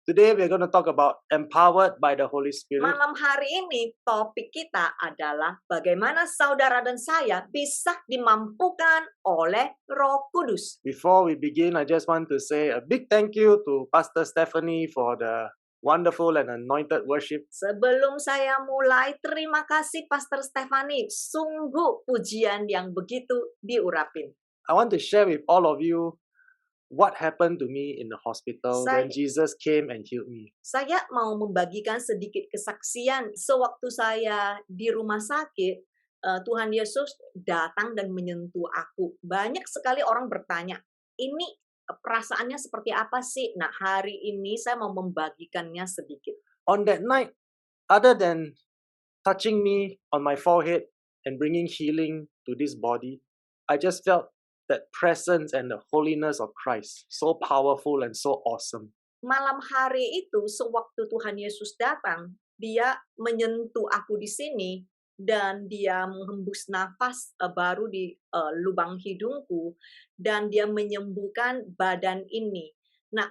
Today we're going to talk about empowered by the Holy Spirit. Malam hari ini topik kita adalah bagaimana saudara dan saya bisa dimampukan oleh Roh Kudus. Before we begin, I just want to say a big thank you to Pastor Stephanie for the wonderful and anointed worship. Sebelum saya mulai, terima kasih Pastor Stephanie. Sungguh pujian yang begitu diurapin. I want to share with all of you what happened to me in the hospital when Saya- Jesus came and healed me. Saya mau membagikan sedikit kesaksian. Sewaktu saya di rumah sakit, Tuhan Yesus datang dan menyentuh aku. Banyak sekali orang bertanya, ini perasaannya seperti apa sih? Nah, hari ini saya mau membagikannya sedikit. On that night, other than touching me on my forehead and bringing healing to this body, I just felt that presence and the holiness of Christ so powerful and so awesome. Malam hari itu, sewaktu Tuhan Yesus datang, dia menyentuh aku di sini, dan dia menghembus nafas baru di lubang hidungku, dan dia menyembuhkan badan ini. Nah,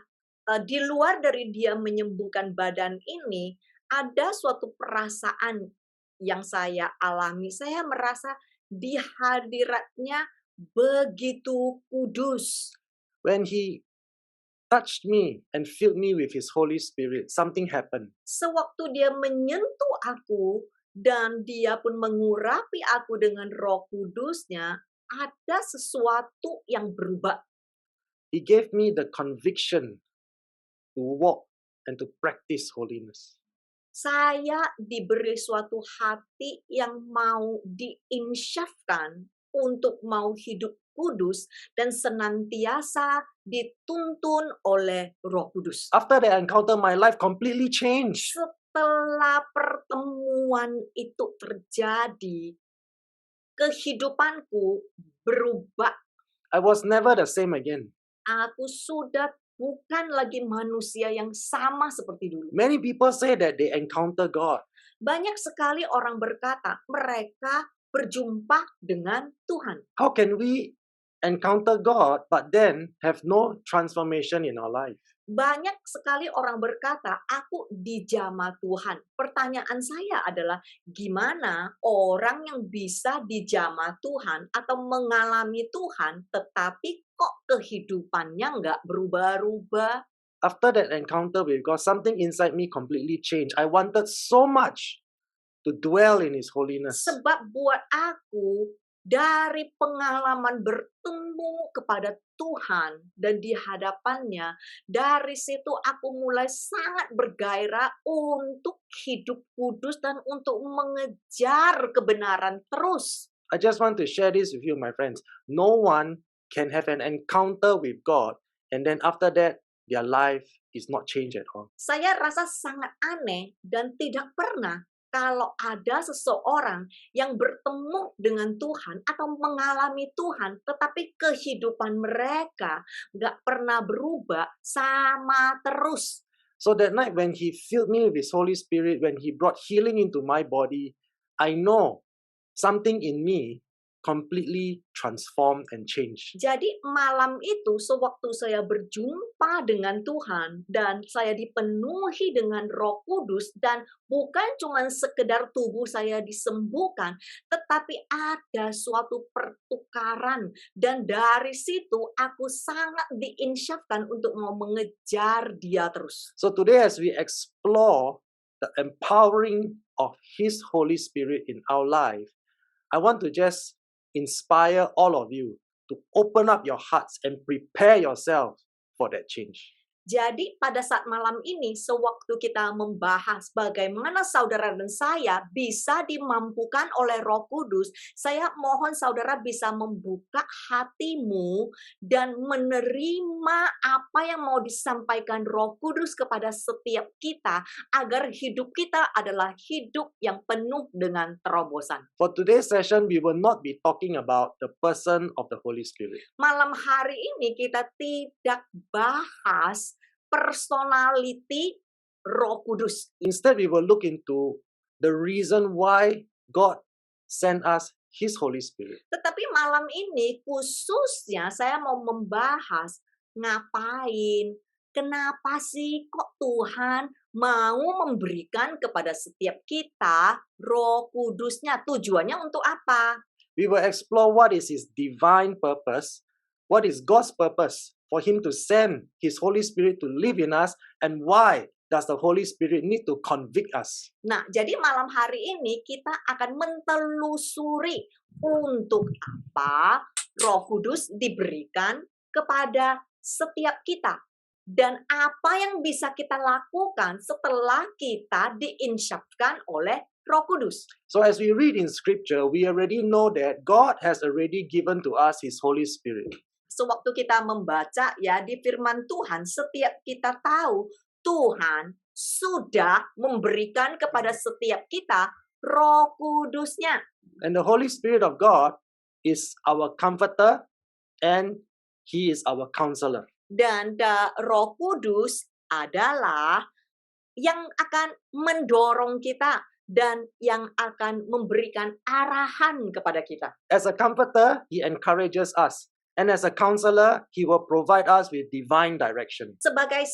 di luar dari dia menyembuhkan badan ini, ada suatu perasaan yang saya alami. Saya merasa di hadiratnya begitu kudus. When he touched me and filled me with his Holy Spirit, something happened. Sewaktu dia menyentuh aku dan dia pun mengurapi aku dengan Roh Kudusnya, ada sesuatu yang berubah. He gave me the conviction to walk and to practice holiness. Saya diberi suatu hati yang mau diinsyafkan untuk mau hidup kudus dan senantiasa dituntun oleh Roh Kudus. After that encounter, my life completely changed. Setelah pertemuan itu terjadi, kehidupanku berubah. I was never the same again. Aku sudah bukan lagi manusia yang sama seperti dulu. Many people say that they encounter God. Banyak sekali orang berkata mereka berjumpa dengan Tuhan. How can we encounter God but then have no transformation in our life? Banyak sekali orang berkata, aku dijamah Tuhan. Pertanyaan saya adalah, gimana orang yang bisa dijamah Tuhan atau mengalami Tuhan, tetapi kok kehidupannya nggak berubah-ubah? After that encounter with God, something inside me completely changed. I wanted so much to dwell in His holiness. Sebab buat aku, dari pengalaman bertemu kepada Tuhan dan di hadapannya, dari situ aku mulai sangat bergairah untuk hidup kudus dan untuk mengejar kebenaran terus. I just want to share this with you, my friends. No one can have an encounter with God and then after that, their life is not changed at all. Saya rasa sangat aneh dan tidak pernah kalau ada seseorang yang bertemu dengan Tuhan atau mengalami Tuhan, tetapi kehidupan mereka nggak pernah berubah, sama terus. So that night when He filled me with His Holy Spirit, when He brought healing into my body, I know something in me completely transformed and changed. Jadi malam itu sewaktu saya berjumpa dengan Tuhan dan saya dipenuhi dengan Roh Kudus dan bukan cuma sekedar tubuh saya disembuhkan, tetapi ada suatu pertukaran dan dari situ aku sangat diinsyafkan untuk mau mengejar Dia terus. So today as we explore the empowering of His Holy Spirit in our life, I want to just inspire all of you to open up your hearts and prepare yourself for that change. Jadi pada saat malam ini, sewaktu kita membahas bagaimana saudara dan saya bisa dimampukan oleh Roh Kudus, saya mohon saudara bisa membuka hatimu dan menerima apa yang mau disampaikan Roh Kudus kepada setiap kita, agar hidup kita adalah hidup yang penuh dengan terobosan. For today's session, we will not be talking about the person of the Holy Spirit. Malam hari ini kita tidak bahas personality Roh Kudus. Instead, we will look into the reason why God sent us His Holy Spirit. Tetapi malam ini khususnya saya mau membahas ngapain, kenapa sih kok Tuhan mau memberikan kepada setiap kita Roh Kudus-Nya? Tujuannya untuk apa? We will explore what is His divine purpose, what is God's purpose for Him to send His Holy Spirit to live in us, and why does the Holy Spirit need to convict us. Nah, jadi malam hari ini kita akan mentelusuri untuk apa Roh Kudus diberikan kepada setiap kita. Dan apa yang bisa kita lakukan setelah kita diinsyafkan oleh Roh Kudus. So as we read in Scripture, we already know that God has already given to us His Holy Spirit. Sewaktu kita membaca ya di firman Tuhan, setiap kita tahu Tuhan sudah memberikan kepada setiap kita Roh Kudus-Nya. And the Holy Spirit of God is our comforter and He is our counselor. Dan Roh Kudus adalah yang akan mendorong kita dan yang akan memberikan arahan kepada kita. As a comforter, He encourages us. And as a counselor, He will provide us with divine direction. Sebagai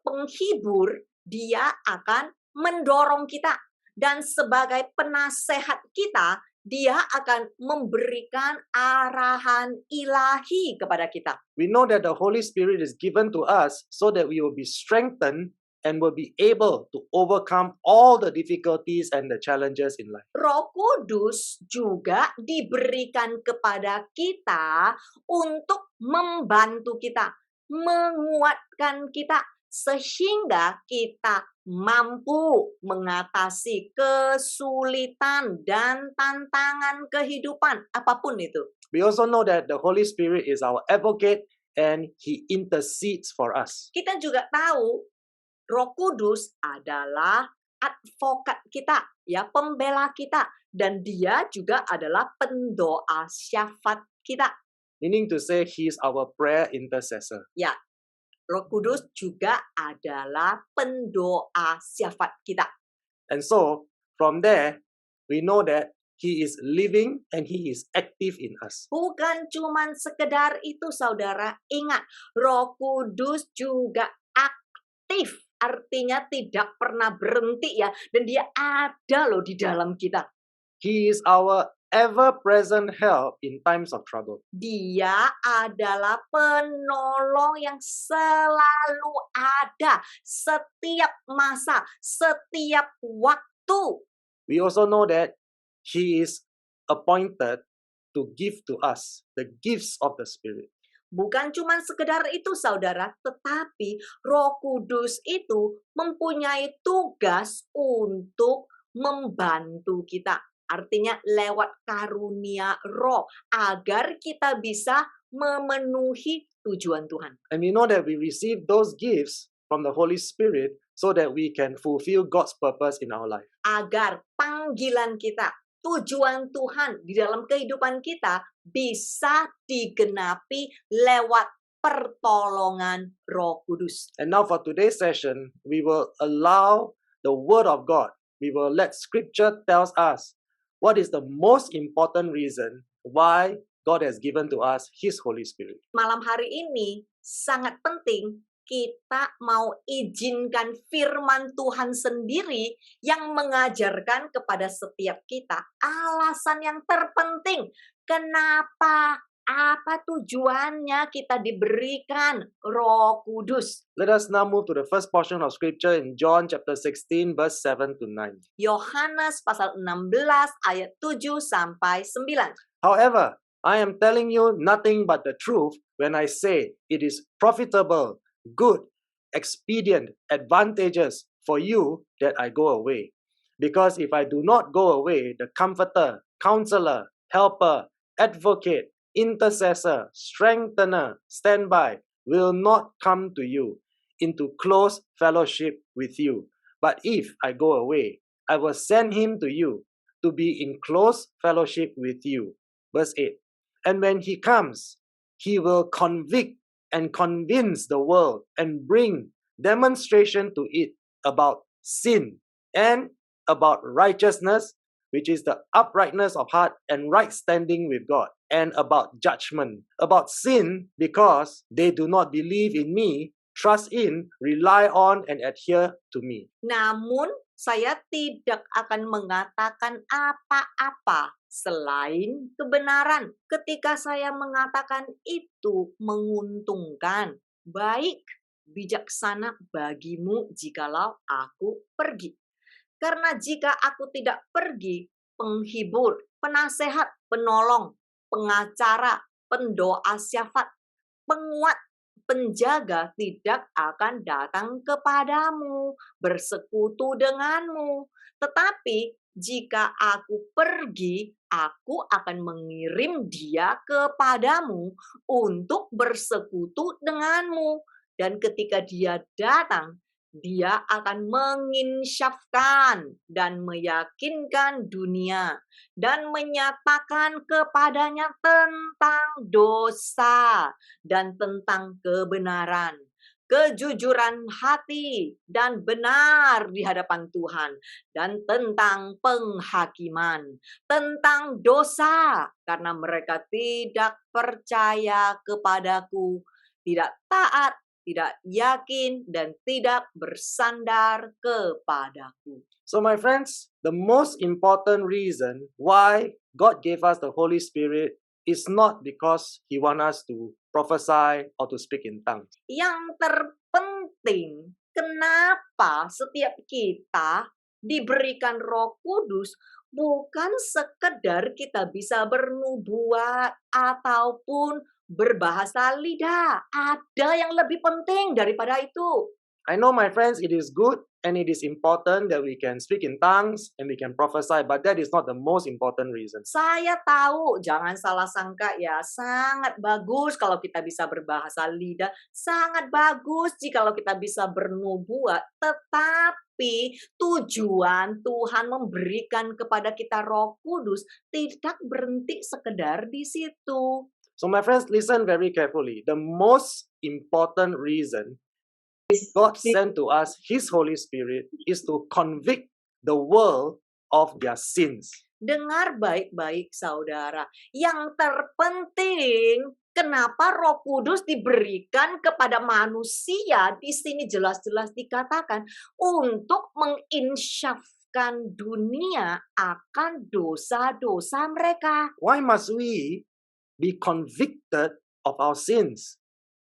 penghibur, Dia akan mendorong kita. Dan sebagai penasehat kita, Dia akan memberikan arahan ilahi kepada kita. We know that the Holy Spirit is given to us so that we will be strengthened and will be able to overcome all the difficulties and the challenges in life. Roh Kudus juga diberikan kepada kita untuk membantu kita, menguatkan kita, sehingga kita mampu mengatasi kesulitan dan tantangan kehidupan, apapun itu. We also know that the Holy Spirit is our advocate and He intercedes for us. Kita juga tahu Roh Kudus adalah advokat kita, ya, pembela kita, dan Dia juga adalah pendoa syafaat kita. Meaning to say, He is our prayer intercessor. Ya, Roh Kudus juga adalah pendoa syafaat kita. And so, from there, we know that He is living and He is active in us. Bukan cuman sekedar itu, saudara. Ingat, Roh Kudus juga aktif. Artinya tidak pernah berhenti ya. Dan Dia ada loh di dalam kita. He is our ever-present help in times of trouble. Dia adalah penolong yang selalu ada setiap masa, setiap waktu. We also know that He is appointed to give to us the gifts of the Spirit. Bukan cuma sekedar itu, saudara, tetapi Roh Kudus itu mempunyai tugas untuk membantu kita. Artinya lewat karunia roh, agar kita bisa memenuhi tujuan Tuhan. And we know that we receive those gifts from the Holy Spirit so that we can fulfill God's purpose in our life. Agar panggilan kita, tujuan Tuhan di dalam kehidupan kita bisa digenapi lewat pertolongan Roh Kudus. And now for today's session, we will allow the Word of God. We will let Scripture tells us what is the most important reason why God has given to us His Holy Spirit. Malam hari ini sangat penting kita mau izinkan firman Tuhan sendiri yang mengajarkan kepada setiap kita alasan yang terpenting kenapa, apa tujuannya kita diberikan Roh Kudus. Let us now move to the first portion of Scripture in John chapter 16 verse 7 to 9. Yohanes pasal 16 ayat 7 sampai 9. However, I am telling you nothing but the truth when I say it is profitable, good, expedient, advantageous for you that I go away. Because if I do not go away, the Comforter, Counselor, Helper, Advocate, Intercessor, Strengthener, Standby will not come to you into close fellowship with you. But if I go away, I will send him to you to be in close fellowship with you. Verse 8. And when he comes, he will convict and convince the world and bring demonstration to it about sin and about righteousness, which is the uprightness of heart and right standing with God, and about judgment. About sin, because they do not believe in me trust in, rely on, and adhere to me. Namun, saya tidak akan mengatakan apa-apa selain kebenaran. Ketika saya mengatakan itu menguntungkan, baik, bijaksana bagimu jikalau aku pergi. Karena jika aku tidak pergi, penghibur, penasehat, penolong, pengacara, pendoa syafaat, penguat, penjaga tidak akan datang kepadamu, bersekutu denganmu. Tetapi jika aku pergi, aku akan mengirim dia kepadamu untuk bersekutu denganmu. Dan ketika dia datang, dia akan menginsyafkan dan meyakinkan dunia dan menyatakan kepadanya tentang dosa dan tentang kebenaran, kejujuran hati dan benar di hadapan Tuhan, dan tentang penghakiman, tentang dosa karena mereka tidak percaya kepadaku, tidak taat, tidak yakin, dan tidak bersandar kepadaku. So, my friends, the most important reason why God gave us the Holy Spirit is not because He wants us to prophesy or to speak in tongues. Yang terpenting, kenapa setiap kita diberikan Roh Kudus bukan sekedar kita bisa bernubuat ataupun berbahasa lidah. Ada yang lebih penting daripada itu. I know, my friends, it is good and it is important that we can speak in tongues and we can prophesy, but that is not the most important reason. Saya tahu, jangan salah sangka ya, sangat bagus kalau kita bisa berbahasa lidah, sangat bagus jikalau kita bisa bernubuat, tetapi tujuan Tuhan memberikan kepada kita Roh Kudus tidak berhenti sekedar di situ. So, my friends, listen very carefully. The most important reason God sent to us His Holy Spirit is to convict the world of their sins. Dengar baik-baik saudara, yang terpenting kenapa Roh Kudus diberikan kepada manusia, di sini jelas-jelas dikatakan untuk menginsyafkan dunia akan dosa-dosa mereka. Why must we be convicted of our sins?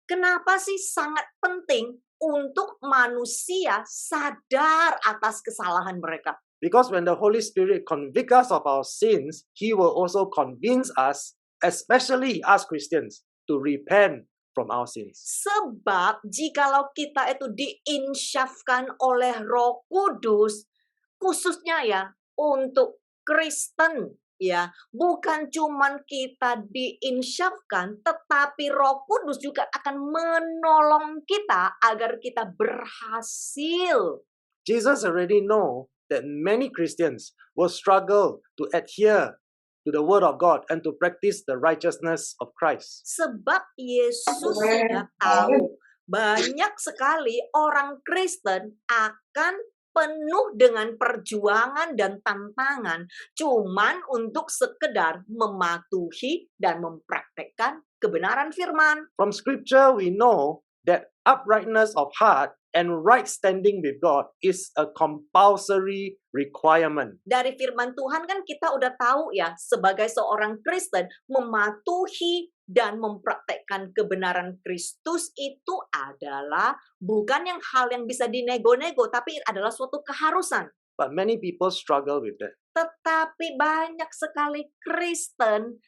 Kenapa sih sangat penting untuk manusia sadar atas kesalahan mereka? Because when the Holy Spirit convicts us of our sins, He will also convince us, especially us Christians, to repent from our sins. Sebab jikalau kita itu diinsyafkan oleh Roh Kudus, khususnya ya untuk Kristen, ya, bukan cuman kita diinsyafkan, tetapi Roh Kudus juga akan menolong kita agar kita berhasil. Jesus already know that many Christians will struggle to adhere to the word of God and to practice the righteousness of Christ. Sebab Yesus sudah tahu banyak sekali orang Kristen akan penuh dengan perjuangan dan tantangan cuman untuk sekedar mematuhi dan mempraktekkan kebenaran firman. From scripture we know that uprightness of heart and right standing with God is a compulsory requirement. Dari firman Tuhan kan kita udah tahu ya, sebagai seorang Kristen mematuhi dan mempraktekkan kebenaran Kristus itu adalah bukan hal yang bisa dinego-nego, tapi adalah suatu keharusan. But many people struggle with that. Tetapi banyak sekali Kristen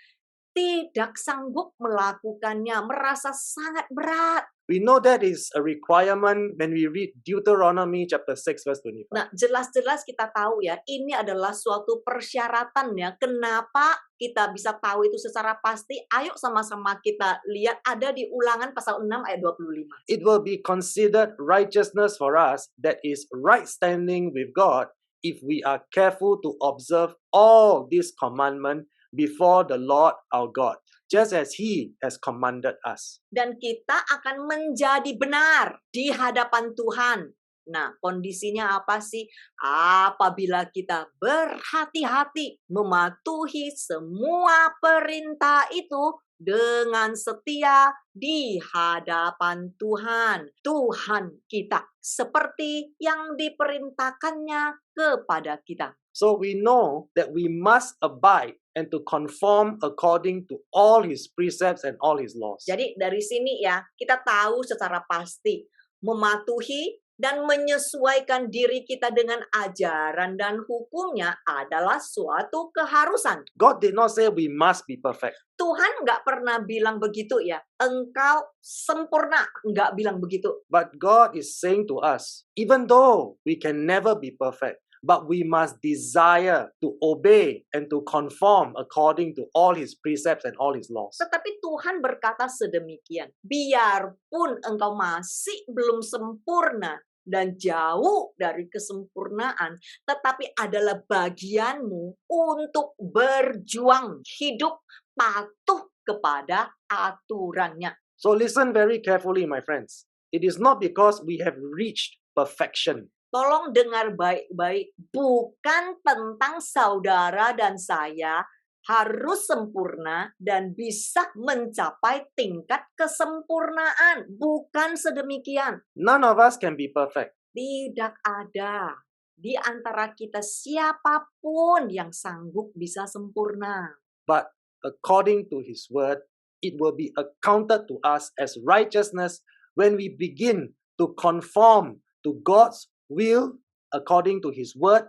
tidak sanggup melakukannya, merasa sangat berat. We know that is a requirement when we read Deuteronomy chapter 6 verse 25. Nah, jelas-jelas kita tahu ya, ini adalah suatu persyaratan ya. Kenapa kita bisa tahu itu secara pasti? Ayo sama-sama kita lihat, ada di Ulangan pasal 6 ayat 25. It will be considered righteousness for us, that is right standing with God, if we are careful to observe all these commandments before the Lord our God, just as He has commanded us. Dan kita akan menjadi benar di hadapan Tuhan. Nah, kondisinya apa sih? Apabila kita berhati-hati mematuhi semua perintah itu dengan setia di hadapan Tuhan, Tuhan kita, seperti yang diperintahkannya kepada kita. So we know that we must abide and to conform according to all his precepts and all his laws. Jadi dari sini ya, kita tahu secara pasti mematuhi dan menyesuaikan diri kita dengan ajaran dan hukumnya adalah suatu keharusan. God did not say we must be perfect. Tuhan nggak pernah bilang begitu ya. Engkau sempurna, nggak bilang begitu. But God is saying to us, even though we can never be perfect, but we must desire to obey and to conform according to all his precepts and all his laws. Tetapi Tuhan berkata sedemikian, biarpun engkau masih belum sempurna dan jauh dari kesempurnaan, tetapi adalah bagianmu untuk berjuang, hidup patuh kepada aturannya. So listen very carefully, my friends. It is not because we have reached perfection. Tolong dengar baik-baik, bukan tentang saudara dan saya harus sempurna dan bisa mencapai tingkat kesempurnaan. Bukan sedemikian. None of us can be perfect. Tidak ada di antara kita siapapun yang sanggup bisa sempurna. But according to his word, it will be accounted to us as righteousness when we begin to conform to God's will according to his word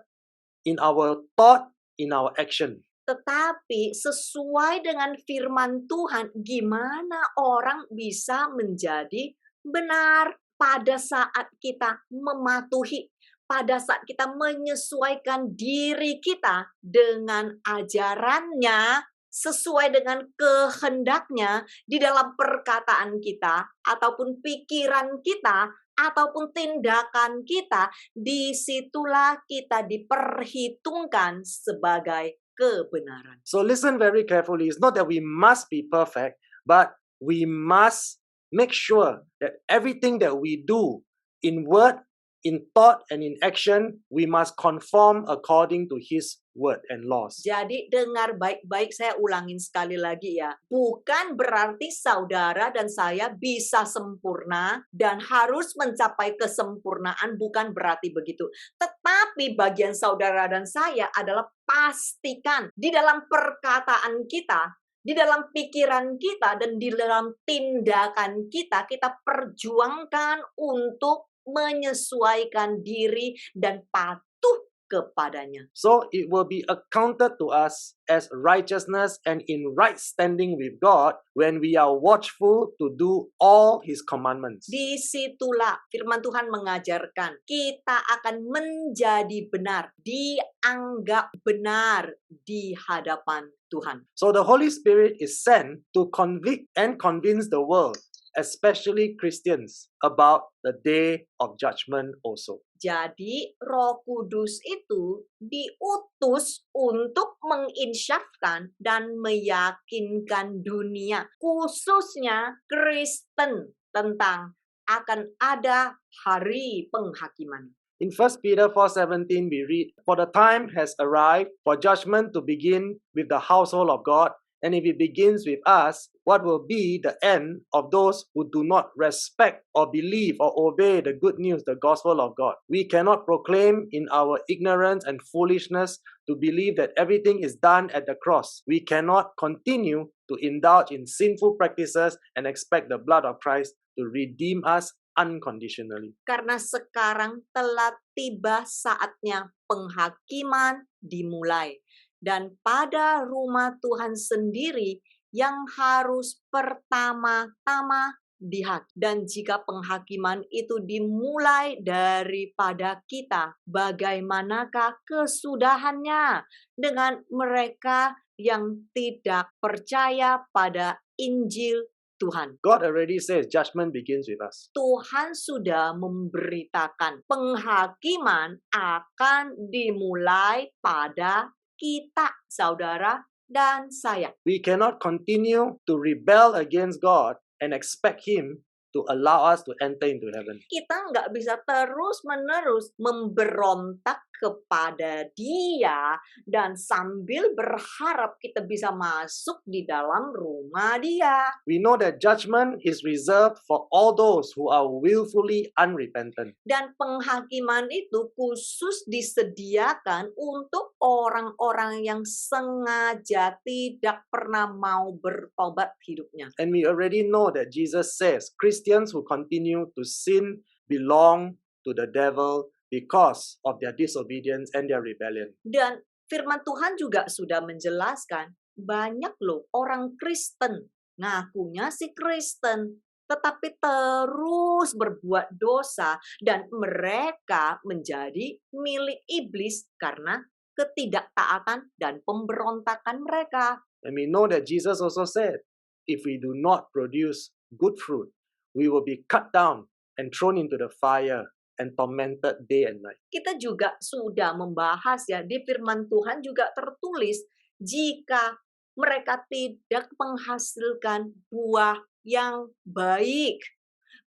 in our thought, in our action. Tetapi sesuai dengan firman Tuhan, gimana orang bisa menjadi benar pada saat kita mematuhi, pada saat kita menyesuaikan diri kita dengan ajarannya, sesuai dengan kehendaknya di dalam perkataan kita, ataupun pikiran kita, ataupun tindakan kita, disitulah kita diperhitungkan sebagai kebenaran. So listen very carefully. It's not that we must be perfect, but we must make sure that everything that we do in word, in thought, and in action, we must conform according to his word and laws. Jadi dengar baik-baik, saya ulangin sekali lagi ya. Bukan berarti saudara dan saya bisa sempurna dan harus mencapai kesempurnaan, bukan berarti begitu. Tetapi bagian saudara dan saya adalah pastikan di dalam perkataan kita, di dalam pikiran kita, dan di dalam tindakan kita, kita perjuangkan untuk menyesuaikan diri dan patuh kepadanya. So it will be accounted to us as righteousness and in right standing with God when we are watchful to do all his commandments. Disitulah firman Tuhan mengajarkan kita akan menjadi benar, dianggap benar di hadapan Tuhan. So the Holy Spirit is sent to convict and convince the world, especially Christians, about the day of judgment also. Jadi Roh Kudus itu diutus untuk menginsyafkan dan meyakinkan dunia, khususnya Kristen, tentang akan ada hari penghakiman. In 1 Peter 4:17 we read, "For the time has arrived for judgment to begin with the household of God. And if it begins with us, what will be the end of those who do not respect or believe or obey the good news, the gospel of God? We cannot proclaim in our ignorance and foolishness to believe that everything is done at the cross. We cannot continue to indulge in sinful practices and expect the blood of Christ to redeem us unconditionally." Karena sekarang telah tiba saatnya penghakiman dimulai. Dan pada rumah Tuhan sendiri yang harus pertama-tama dihak. Dan jika penghakiman itu dimulai daripada kita, bagaimanakah kesudahannya dengan mereka yang tidak percaya pada Injil Tuhan? God already says judgment begins with us. Tuhan sudah memberitakan penghakiman akan dimulai pada kita, saudara dan saya. We cannot continue to rebel against God and expect him to allow us to enter into heaven. Kita nggak bisa terus-menerus memberontak kepada Dia dan sambil berharap kita bisa masuk di dalam rumah Dia. We know that judgment is reserved for all those who are willfully unrepentant. Dan penghakiman itu khusus disediakan untuk orang-orang yang sengaja tidak pernah mau bertobat hidupnya. And we already know that Jesus says Christians who continue to sin belong to the devil because of their disobedience and their rebellion. Dan firman Tuhan juga sudah menjelaskan, banyak loh orang Kristen, ngakunya si Kristen, tetapi terus berbuat dosa dan mereka menjadi milik iblis karena ketidaktaatan dan pemberontakan mereka. And we know that Jesus also said, if we do not produce good fruit, we will be cut down and thrown into the fire and tormented day and night. Kita juga sudah membahas ya, di firman Tuhan juga tertulis, jika mereka tidak menghasilkan buah yang baik,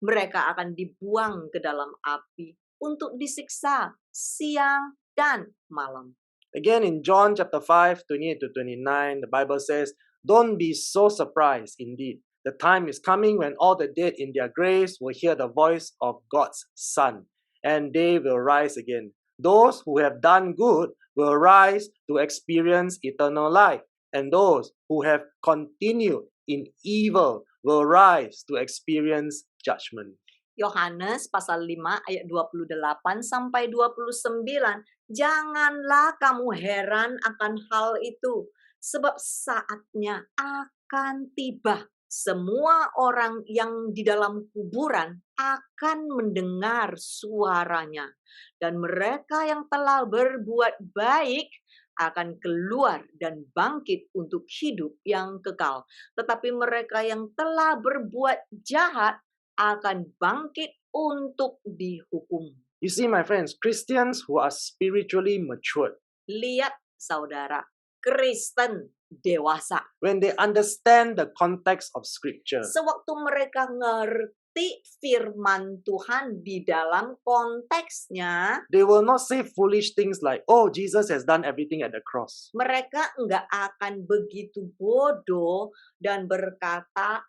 mereka akan dibuang ke dalam api untuk disiksa siang dan malam. Again, in John chapter 5, 28 to 29, the Bible says, don't be so surprised indeed. The time is coming when all the dead in their graves will hear the voice of God's Son, and they will rise again. Those who have done good will rise to experience eternal life, and those who have continued in evil will rise to experience judgment. Yohanes pasal 5 ayat 28 sampai 29. Janganlah kamu heran akan hal itu, sebab saatnya akan tiba. Semua orang yang di dalam kuburan akan mendengar suaranya. Dan mereka yang telah berbuat baik akan keluar dan bangkit untuk hidup yang kekal. Tetapi mereka yang telah berbuat jahat akan bangkit untuk dihukum. You see, my friends, Christians who are spiritually matured, Lihat saudara, Kristen dewasa. when they understand the context of Scripture, Sewaktu mereka ngerti firman Tuhan di dalam konteksnya, they will not say foolish things like, oh, Jesus has done everything at the cross. mereka nggak akan begitu bodoh dan berkata,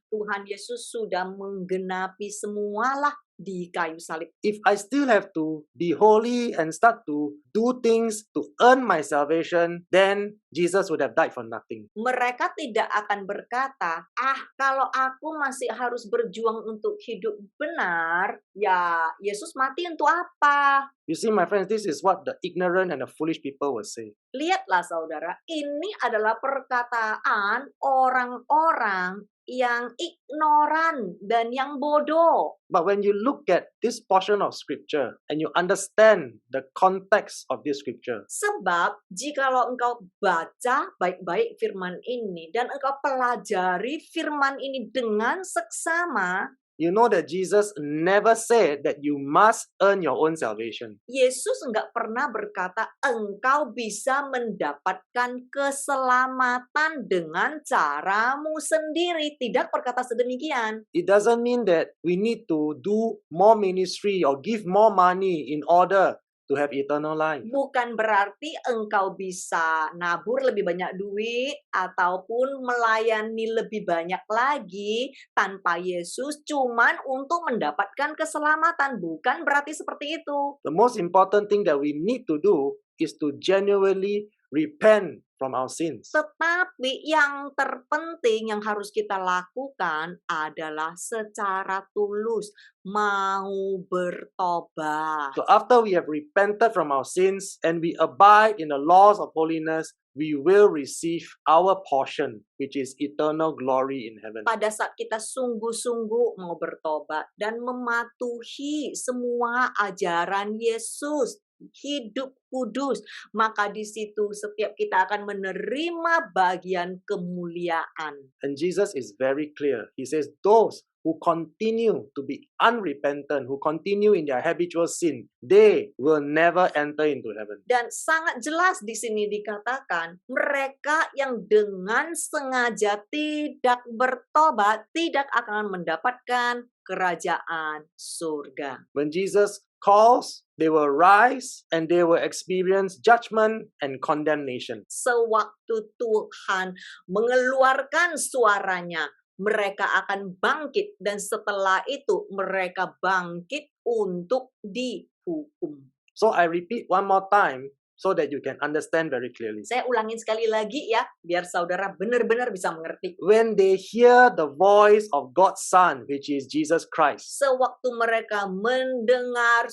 Tuhan Yesus sudah menggenapi semualah di kayu salib. If I still have to be holy and start to do things to earn my salvation, then Jesus would have died for nothing. Mereka tidak akan berkata, kalau aku masih harus berjuang untuk hidup benar, ya Yesus mati untuk apa? You see, my friends, this is what the ignorant and the foolish people will say. Lihatlah saudara, ini adalah perkataan orang-orang yang ignoran dan yang bodoh. But when you look at this portion of Scripture and you understand the context of this Scripture, Sebab jikalau engkau baca baik-baik firman ini dan engkau pelajari firman ini dengan seksama, you know that Jesus never said that you must earn your own salvation. Yesus enggak pernah berkata engkau bisa mendapatkan keselamatan dengan caramu sendiri. Tidak berkata sedemikian. It doesn't mean that we need to do more ministry or give more money in order to have eternal life. Bukan berarti engkau bisa nabur lebih banyak duit ataupun melayani lebih banyak lagi tanpa Yesus cuman untuk mendapatkan keselamatan. Bukan berarti seperti itu. The most important thing that we need to do is to genuinely repent from our sins. Tetapi yang terpenting yang harus kita lakukan adalah secara tulus mau bertobat. So after we have repented from our sins and we abide in the laws of holiness, we will receive our portion, which is eternal glory in heaven. Pada saat kita sungguh-sungguh mau bertobat dan mematuhi semua ajaran Yesus, hidup kudus, maka di situ setiap kita akan menerima bagian kemuliaan. And Jesus is very clear. He says, those who continue to be unrepentant, who continue in their habitual sin, they will never enter into heaven. Dan sangat jelas di sini dikatakan, mereka yang dengan sengaja tidak bertobat tidak akan mendapatkan kerajaan surga. When Jesus because they will rise and they will experience judgment and condemnation. Sewaktu Tuhan mengeluarkan suaranya, mereka akan bangkit dan setelah itu mereka bangkit untuk dihukum. So I repeat one more time so that you can understand very clearly. Saya ulangin sekali lagi ya, biar saudara benar-benar bisa mengerti. When they hear the voice of God's Son, which is Jesus Christ, Sewaktu mereka mendengar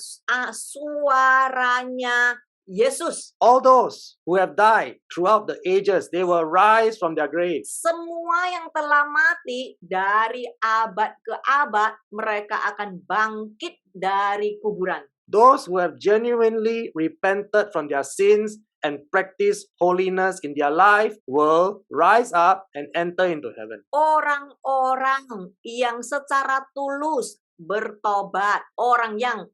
suaranya Yesus, all those who have died throughout the ages, they will rise from their graves. semua yang telah mati dari abad ke abad, mereka akan bangkit dari kuburan. Those who have genuinely repented from their sins and practiced holiness in their life will rise up and enter into heaven. Orang-orang yang secara tulus bertobat, orang yang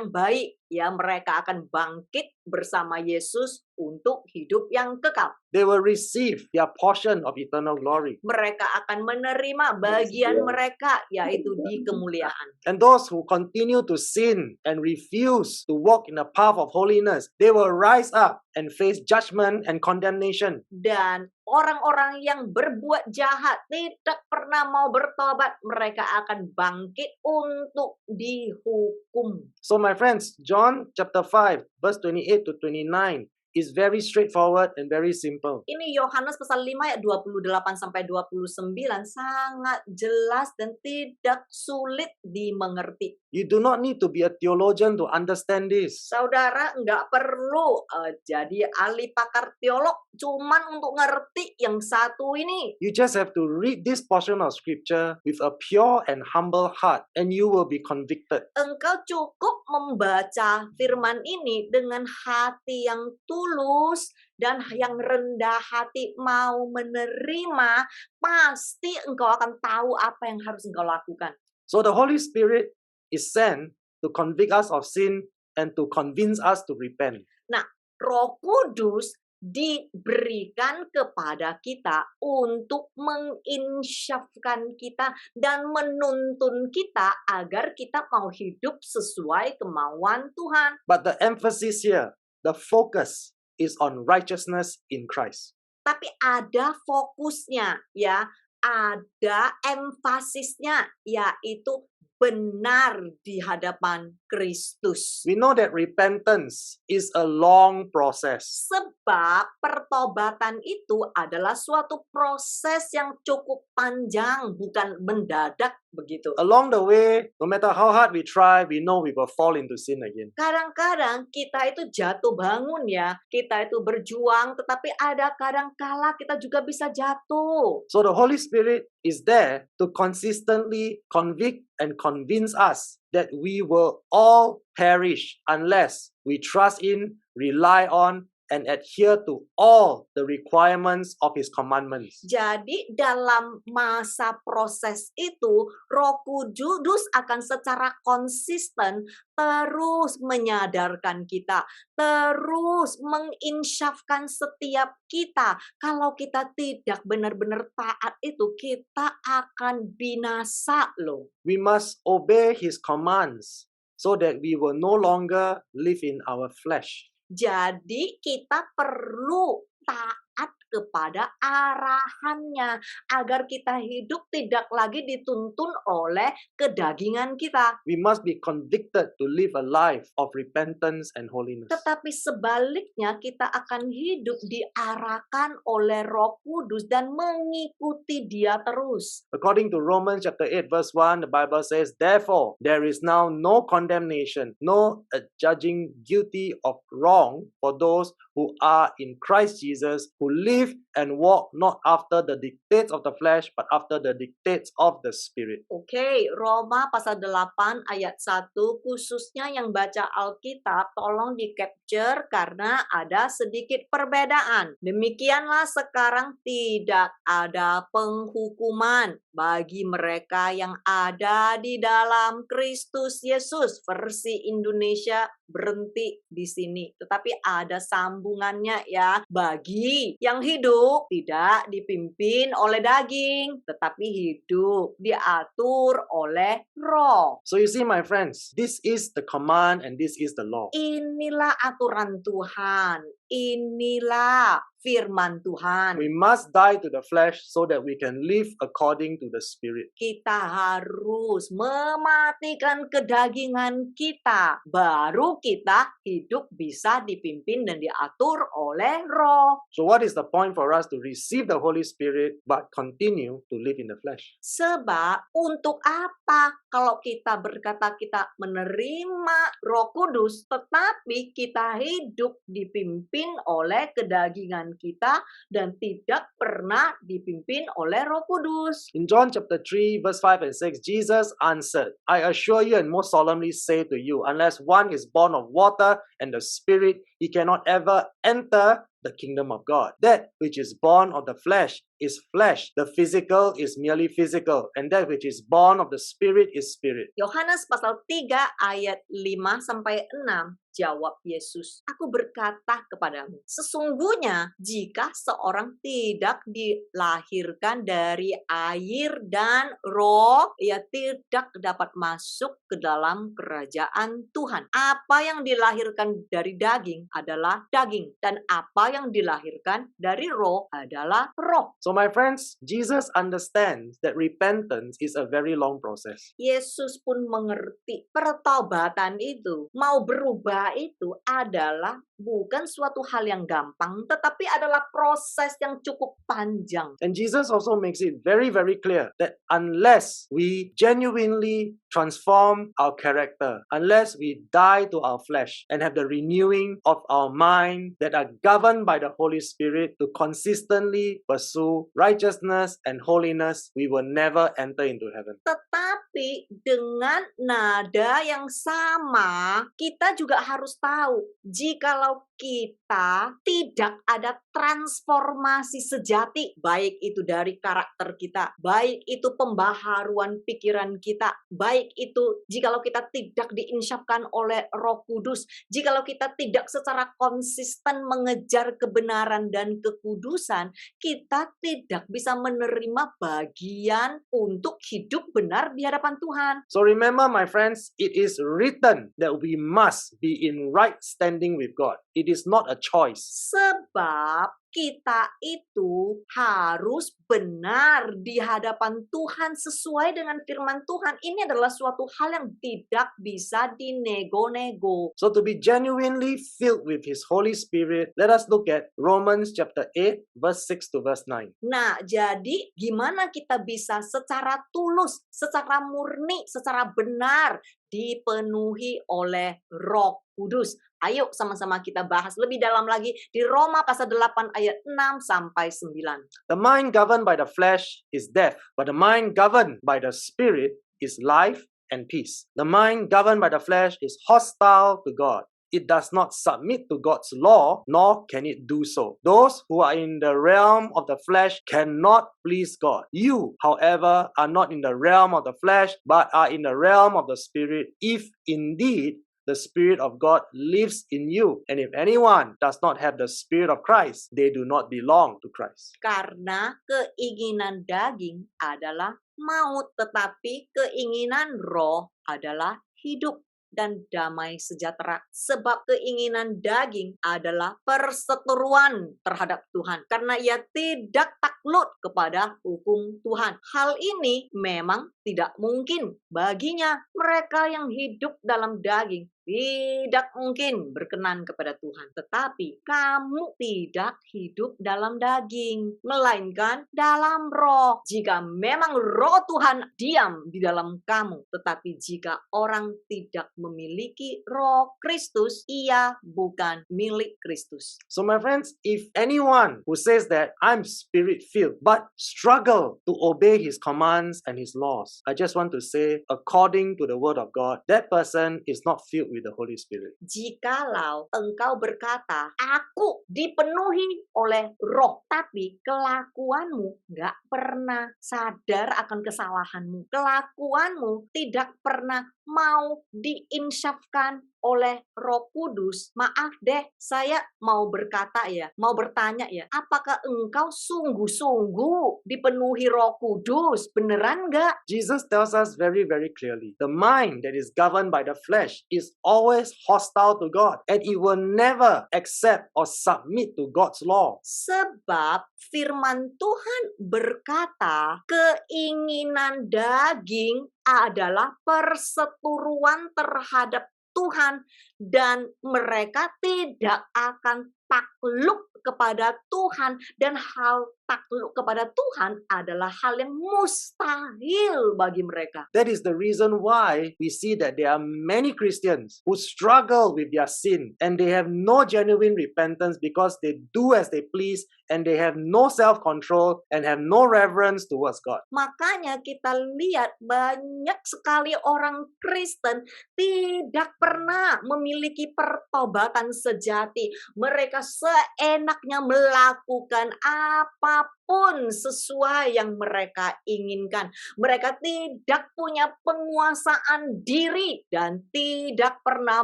baik, ya mereka akan bangkit bersama Yesus untuk hidup yang kekal. They will receive their portion of eternal glory. Mereka akan menerima bagian mereka, yaitu di kemuliaan. And those who continue to sin and refuse to walk in the path of holiness, they will rise up and face judgment and condemnation. Dan orang-orang yang berbuat jahat, tidak pernah mau bertobat, mereka akan bangkit untuk dihukum. So my friends, John chapter 5, verse 28 to 29 is very straightforward and very simple. Ini Yohanes pasal 5 ayat 28 sampai 29 sangat jelas dan tidak sulit dimengerti. You do not need to be a theologian to understand this. Saudara nggak perlu jadi ahli pakar teolog cuman untuk ngerti yang satu ini. You just have to read this portion of scripture with a pure and humble heart and you will be convicted. Engkau cukup membaca firman ini dengan hati yang tulus dan yang rendah hati mau menerima, pasti engkau akan tahu apa yang harus engkau lakukan. So the Holy Spirit is sent to convict us of sin and to convince us to repent. Nah, Roh Kudus diberikan kepada kita untuk menginsyafkan kita dan menuntun kita agar kita mau hidup sesuai kemauan Tuhan. But the emphasis here, the focus is on righteousness in Christ. Tapi ada fokusnya ya, ada emfasisnya, yaitu benar di hadapan Kristus. We know that repentance is a long process. Sebab pertobatan itu adalah suatu proses yang cukup panjang, bukan mendadak begitu. Along the way, no matter how hard we try, we know we will fall into sin again. Kadang-kadang kita itu jatuh bangun ya, kita itu berjuang, tetapi ada kadang-kala kita juga bisa jatuh. So the Holy Spirit is there to consistently convict and convince us that we will all perish unless we trust in, rely on, and adhere to all the requirements of His commandments. Jadi dalam masa proses itu, Roh Kudus akan secara konsisten terus menyadarkan kita, terus menginsyafkan setiap kita. Kalau kita tidak benar-benar taat itu, kita akan binasa loh. We must obey His commands so that we will no longer live in our flesh. Jadi kita perlu taat kepada arahannya agar kita hidup tidak lagi dituntun oleh kedagingan kita. We must be convicted to live a life of repentance and holiness. Tetapi sebaliknya kita akan hidup diarahkan oleh Roh Kudus dan mengikuti Dia terus. According to Romans chapter 8 verse 1, the Bible says, "Therefore, there is now no condemnation, no judging guilty of wrong for those who are in Christ Jesus, who live and walk not after the dictates of the flesh, but after the dictates of the Spirit." Oke, Roma pasal 8 ayat 1, khususnya yang baca Alkitab, tolong di-capture karena ada sedikit perbedaan. Demikianlah sekarang tidak ada penghukuman bagi mereka yang ada di dalam Kristus Yesus. Versi Indonesia berhenti di sini. Tetapi ada sambungannya ya. Bagi yang hidup hidup tidak dipimpin oleh daging, tetapi hidup diatur oleh roh. So you see, my friends, this is the command and this is the law. Inilah aturan Tuhan, inilah firman Tuhan. We must die to the flesh so that we can live according to the Spirit. Kita harus mematikan kedagingan kita, baru kita hidup bisa dipimpin dan diatur oleh roh. So what is the point for us to receive the Holy Spirit but continue to live in the flesh? Sebab untuk apa kalau kita berkata kita menerima Roh Kudus, tetapi kita hidup dipimpin oleh kedagingan kita dan tidak pernah dipimpin oleh Roh Kudus. In John chapter 3, verse 5 and 6, Jesus answered, I assure you and most solemnly say to you, unless one is born of water and the Spirit, he cannot ever enter the kingdom of God. That which is born of the flesh is flesh. The physical is merely physical. And that which is born of the Spirit is spirit. Yohanes pasal 3 ayat 5-6, jawab Yesus, aku berkata kepadamu, sesungguhnya jika seorang tidak dilahirkan dari air dan roh, ia tidak dapat masuk ke dalam kerajaan Tuhan. Apa yang dilahirkan dari daging adalah daging, dan apa yang dilahirkan dari roh adalah roh. So my friends, Jesus understands that repentance is a very long process. Yesus pun mengerti pertobatan itu, mau berubah itu adalah bukan suatu hal yang gampang, tetapi adalah proses yang cukup panjang. And Jesus also makes it very, very clear that unless we genuinely transform our character, unless we die to our flesh and have the renewing of our mind that are governed by the Holy Spirit to consistently pursue righteousness and holiness, we will never enter into heaven. Tetapi dengan nada yang sama, kita juga harus tahu, jikalau kita tidak ada transformasi sejati, baik itu dari karakter kita, baik itu pembaharuan pikiran kita, baik itu jikalau kita tidak diinsyafkan oleh Roh Kudus, jikalau kita tidak secara konsisten mengejar kebenaran dan kekudusan, kita tidak bisa menerima bagian untuk hidup benar di hadapan Tuhan. So remember, my friends, it is written that we must be in right standing with God. It is not a choice. Sebab kita itu harus benar di hadapan Tuhan sesuai dengan firman Tuhan. Ini adalah suatu hal yang tidak bisa dinego-nego. So to be genuinely filled with His Holy Spirit, let us look at Romans chapter 8, verse 6 to verse 9. Nah, jadi gimana kita bisa secara tulus, secara murni, secara benar dipenuhi oleh Roh Kudus? Ayo sama-sama kita bahas lebih dalam lagi di Roma pasal 8 ayat 6 sampai 9. The mind governed by the flesh is death, but the mind governed by the Spirit is life and peace. The mind governed by the flesh is hostile to God. It does not submit to God's law, nor can it do so. Those who are in the realm of the flesh cannot please God. You, however, are not in the realm of the flesh, but are in the realm of the Spirit, if indeed the Spirit of God lives in you. And if anyone does not have the Spirit of Christ, they do not belong to Christ. Karena keinginan daging adalah maut, tetapi keinginan roh adalah hidup dan damai sejahtera. Sebab keinginan daging adalah perseteruan terhadap Tuhan, karena ia tidak takluk kepada hukum Tuhan. Hal ini memang tidak mungkin baginya. Mereka yang hidup dalam daging tidak mungkin berkenan kepada Tuhan. Tetapi kamu tidak hidup dalam daging, melainkan dalam roh. Jika memang roh Tuhan diam di dalam kamu, tetapi jika orang tidak memiliki roh Kristus, ia bukan milik Kristus. So my friends, if anyone who says that I'm spirit-filled but struggle to obey His commands and His laws, I just want to say, according to the Word of God, that person is not filled with the Holy Spirit. Jikalau engkau berkata, aku dipenuhi oleh roh, tapi kelakuanmu gak pernah sadar akan kesalahanmu, kelakuanmu tidak pernah mau diinsyafkan oleh Roh Kudus, maaf deh, saya mau bertanya ya, apakah engkau sungguh-sungguh dipenuhi Roh Kudus? Beneran nggak? Jesus tells us very, very clearly the mind that is governed by the flesh is always hostile to God, and it will never accept or submit to God's law. Sebab firman Tuhan berkata, keinginan daging adalah perseteruan terhadap Tuhan dan mereka tidak akan takluk kepada Tuhan, dan hal takluk kepada Tuhan adalah hal yang mustahil bagi mereka. That is the reason why we see that there are many Christians who struggle with their sin and they have no genuine repentance because they do as they please and they have no self-control and have no reverence towards God. Makanya kita lihat banyak sekali orang Kristen tidak pernah memiliki pertobatan sejati. Mereka seenaknya melakukan apapun sesuai yang mereka inginkan. Mereka tidak punya penguasaan diri dan tidak pernah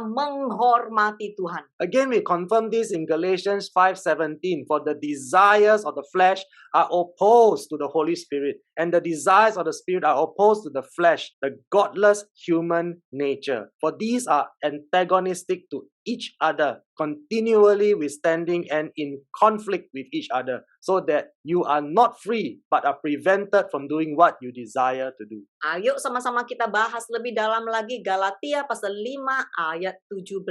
menghormati Tuhan. Again, we confirm this in Galatians 5:17. For the desires of the flesh are opposed to the Holy Spirit, and the desires of the Spirit are opposed to the flesh, the godless human nature. For these are antagonistic to each other, continually withstanding and in conflict with each other, so that you are not free, but are prevented from doing what you desire to do. Ayo sama-sama kita bahas lebih dalam lagi Galatia pasal 5 ayat 17.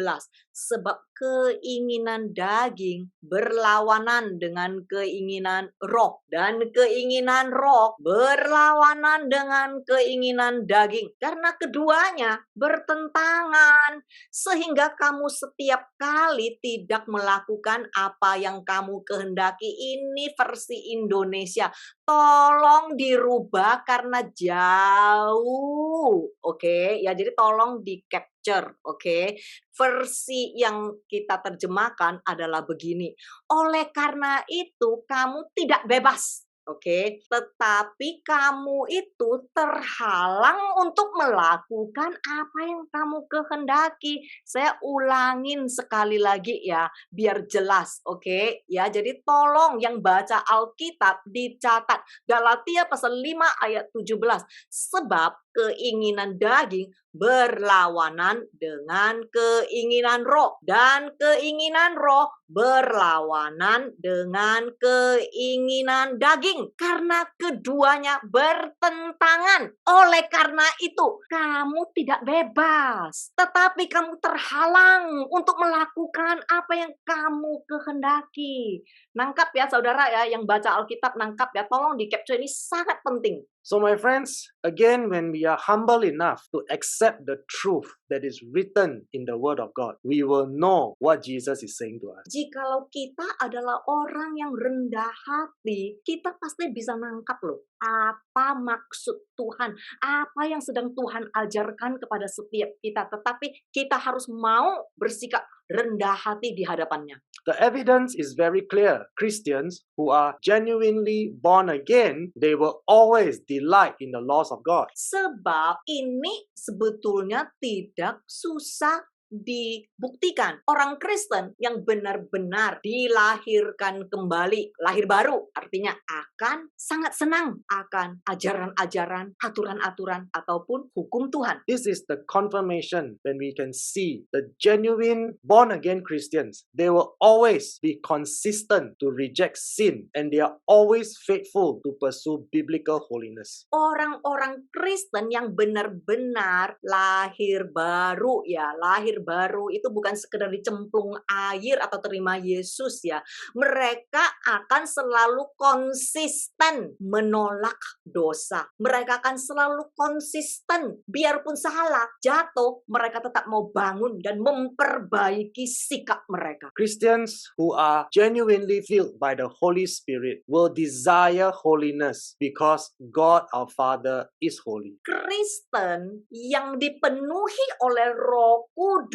Sebab keinginan daging berlawanan dengan keinginan roh, dan keinginan roh berlawanan dengan keinginan daging. Karena keduanya bertentangan, sehingga kamu setiap kali tidak melakukan apa yang kamu kehendaki. Ini versi Indonesia. Tolong dirubah karena jauh. Oke, ya jadi tolong di capture, oke. Versi yang kita terjemahkan adalah begini. Oleh karena itu kamu tidak bebas. Oke, tetapi kamu itu terhalang untuk melakukan apa yang kamu kehendaki. Saya ulangin sekali lagi ya, biar jelas, oke? Ya, jadi tolong yang baca Alkitab dicatat. Galatia pasal 5 ayat 17. Sebab keinginan daging berlawanan dengan keinginan roh, dan keinginan roh berlawanan dengan keinginan daging, karena keduanya bertentangan. Oleh karena itu kamu tidak bebas, tetapi kamu terhalang untuk melakukan apa yang kamu kehendaki. Nangkap ya saudara ya, yang baca Alkitab nangkap ya, tolong di capture, ini sangat penting. So, my friends, again, when we are humble enough to accept the truth that is written in the Word of God, we will know what Jesus is saying to us. Jikalau kita adalah orang yang rendah hati, kita pasti bisa nangkap loh apa maksud Tuhan, apa yang sedang Tuhan ajarkan kepada setiap kita. Tetapi kita harus mau bersikap rendah hati di hadapannya. The evidence is very clear. Christians who are genuinely born again, they will always delight in the laws of God. Sebab ini sebetulnya tidak susah dibuktikan. Orang Kristen yang benar-benar dilahirkan kembali, lahir baru, artinya akan sangat senang akan ajaran-ajaran, aturan-aturan, ataupun hukum Tuhan. This is the confirmation when we can see the genuine born-again Christians. They will always be consistent to reject sin, and they are always faithful to pursue biblical holiness. Orang-orang Kristen yang benar-benar lahir baru ya, lahir baru itu bukan sekedar dicemplung air atau terima Yesus ya. Mereka akan selalu konsisten menolak dosa. Mereka akan selalu konsisten, biarpun salah, jatuh, mereka tetap mau bangun dan memperbaiki sikap mereka. Christians who are genuinely filled by the Holy Spirit will desire holiness because God our Father is holy. Kristen yang dipenuhi oleh Roh Kudus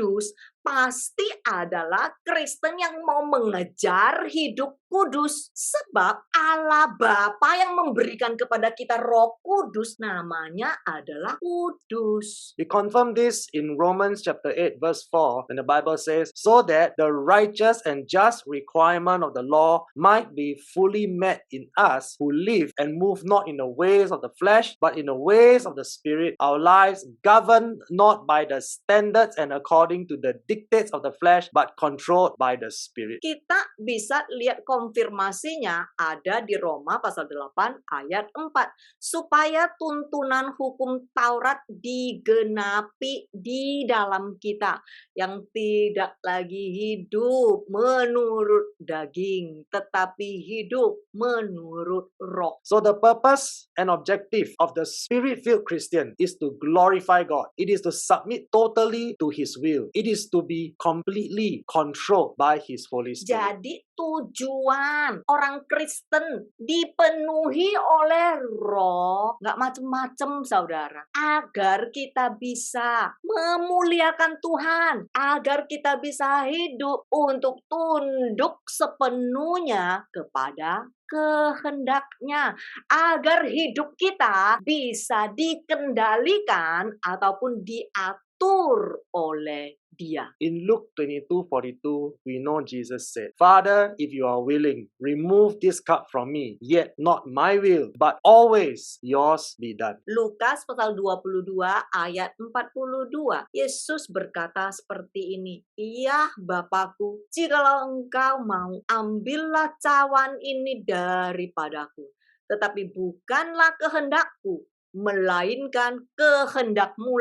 pasti adalah Kristen yang mau mengejar hidup kudus. Sebab Allah Bapa yang memberikan kepada kita Roh Kudus namanya adalah kudus. We confirm this in Romans chapter 8 verse 4 when the Bible says, so that the righteous and just requirement of the law might be fully met in us who live and move not in the ways of the flesh but in the ways of the Spirit, our lives governed not by the standards and according to the dictates of the flesh but controlled by the Spirit. Kita bisa lihat konfirmasinya ada di Roma pasal 8 ayat 4. Supaya tuntunan hukum Taurat digenapi di dalam kita, yang tidak lagi hidup menurut daging, tetapi hidup menurut roh. So the purpose and objective of the Spirit-filled Christian is to glorify God. It is to submit totally to His will. It is to be completely controlled by His Holy Spirit. Jadi tujuan orang Kristen dipenuhi oleh roh, nggak macem-macem saudara, agar kita bisa memuliakan Tuhan, agar kita bisa hidup untuk tunduk sepenuhnya kepada kehendaknya, agar hidup kita bisa dikendalikan ataupun diatur oleh Dia. In Luke 22:42, we know Jesus said, Father, if you are willing, remove this cup from me, yet not my will, but always yours be done. Lukas pasal 22 ayat 42. Yesus berkata seperti ini, "Ya Bapakku, jikalau engkau mau, ambillah cawan ini daripadaku. Tetapi bukanlah kehendakku, melainkan kehendak-Mu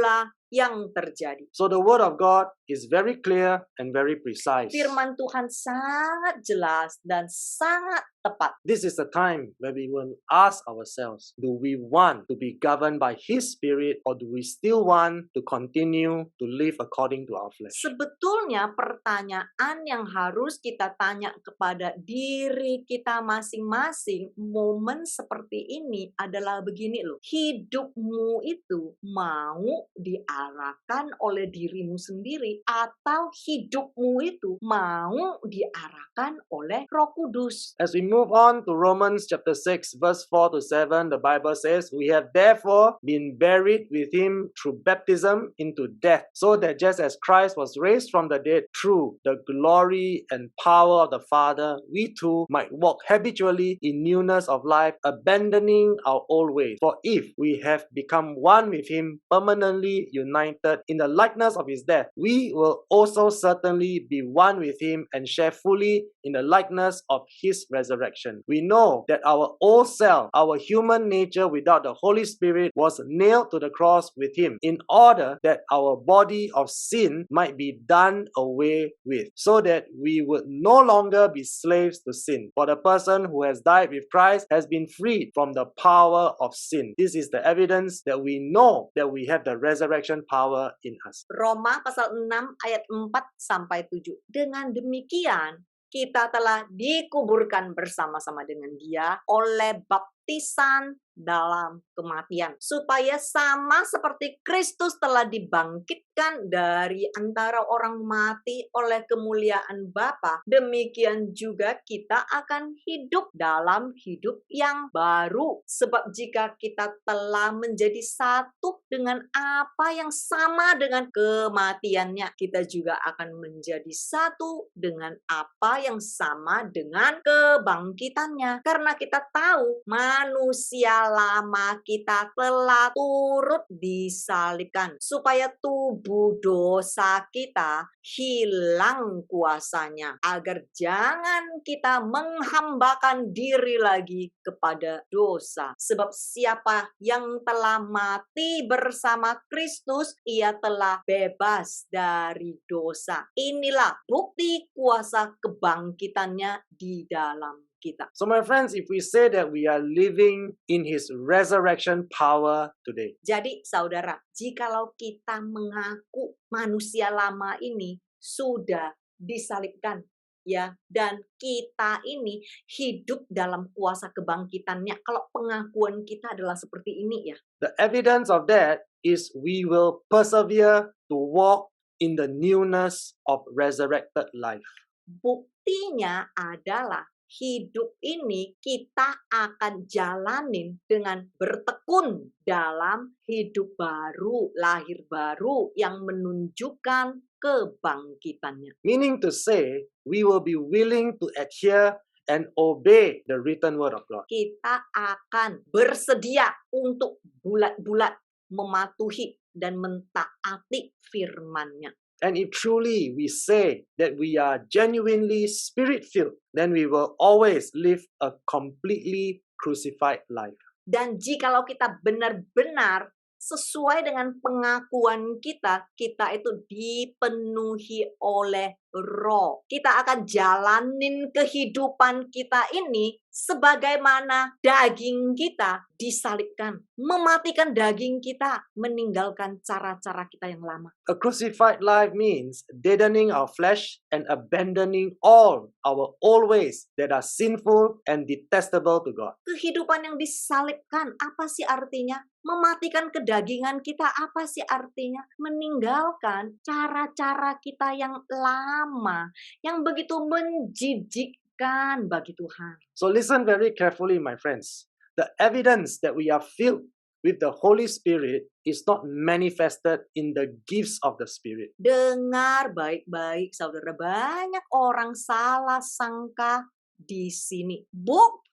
yang terjadi." So the word of God is very clear and very precise. Firman Tuhan sangat jelas dan sangat tepat. This is the time where we will ask ourselves, do we want to be governed by His Spirit or do we still want to continue to live according to our flesh? Sebetulnya pertanyaan yang harus kita tanya kepada diri kita masing-masing momen seperti ini adalah begini loh. Hidupmu itu mau diarahkan oleh dirimu sendiri atau hidupmu itu mau diarahkan oleh Roh Kudus? As we move on to Romans chapter 6 verse 4 to 7, the Bible says, we have therefore been buried with Him through baptism into death, so that just as Christ was raised from the dead through the glory and power of the Father, we too might walk habitually in newness of life, abandoning our old ways. For if we have become one with Him, permanently united in the likeness of His death, we will also certainly be one with Him and share fully in the likeness of His resurrection. We know that our old self, our human nature without the Holy Spirit, was nailed to the cross with Him in order that our body of sin might be done away with, so that we would no longer be slaves to sin. For the person who has died with Christ has been freed from the power of sin. This is the evidence that we know that we have the resurrection power in us. Roma pasal 6 ayat 4 sampai 7. Dengan demikian, kita telah dikuburkan bersama-sama dengan Dia oleh baptisan dalam kematian, supaya sama seperti Kristus telah dibangkitkan dari antara orang mati oleh kemuliaan Bapa, demikian juga kita akan hidup dalam hidup yang baru. Sebab jika kita telah menjadi satu dengan apa yang sama dengan kematiannya, kita juga akan menjadi satu dengan apa yang sama dengan kebangkitannya. Karena kita tahu manusia lama kita telah turut disalibkan, supaya tubuh dosa kita hilang kuasanya, agar jangan kita menghambakan diri lagi kepada dosa. Sebab siapa yang telah mati bersama Kristus, ia telah bebas dari dosa. Inilah bukti kuasa kebangkitannya di dalam kita. So my friends, if we say that we are living in His resurrection power today, Jadi saudara, jikalau kita mengaku manusia lama ini sudah disalibkan, ya, dan kita ini hidup dalam kuasa kebangkitannya, kalau pengakuan kita adalah seperti ini ya, the evidence of that is we will persevere to walk in the newness of resurrected life. Buktinya adalah hidup ini kita akan jalanin dengan bertekun dalam hidup baru, lahir baru yang menunjukkan kebangkitannya. Meaning to say, we will be willing to adhere and obey the written word of God. Kita akan bersedia untuk bulat-bulat mematuhi dan mentaati firman-Nya. And if truly we say that we are genuinely spirit-filled, then we will always live a completely crucified life. Dan jikalau kita benar-benar sesuai dengan pengakuan kita, kita itu dipenuhi oleh Roh. Kita akan jalanin kehidupan kita ini sebagaimana daging kita disalibkan, mematikan daging kita, meninggalkan cara-cara kita yang lama. A crucified life means deadening our flesh and abandoning all our old ways that are sinful and detestable to God. Kehidupan yang disalibkan, apa sih artinya? Mematikan kedagingan kita, apa sih artinya? Meninggalkan cara-cara kita yang lama, yang begitu menjijikkan bagi Tuhan. So listen very carefully, my friends. The evidence that we are filled with the Holy Spirit is not manifested in the gifts of the Spirit. Dengar baik-baik, saudara. Banyak orang salah sangka di sini. Bukti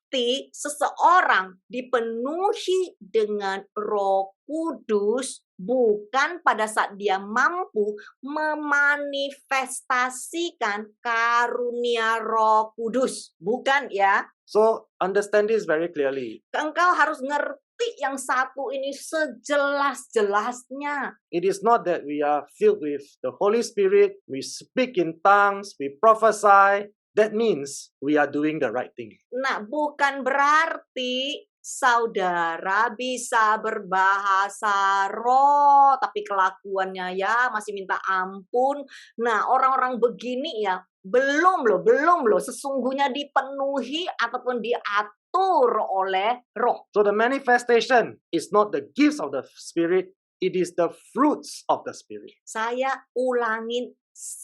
seseorang dipenuhi dengan Roh Kudus bukan pada saat dia mampu memanifestasikan karunia Roh Kudus. Bukan ya. So understand this very clearly. Engkau harus ngerti yang satu ini sejelas-jelasnya. It is not that we are filled with the Holy Spirit, we speak in tongues, we prophesy. That means we are doing the right thing. Nah, bukan berarti saudara bisa berbahasa roh, tapi kelakuannya ya masih minta ampun. Nah, orang-orang begini ya belum loh sesungguhnya dipenuhi ataupun diatur oleh roh. So the manifestation is not the gifts of the Spirit, it is the fruits of the Spirit. Saya ulangin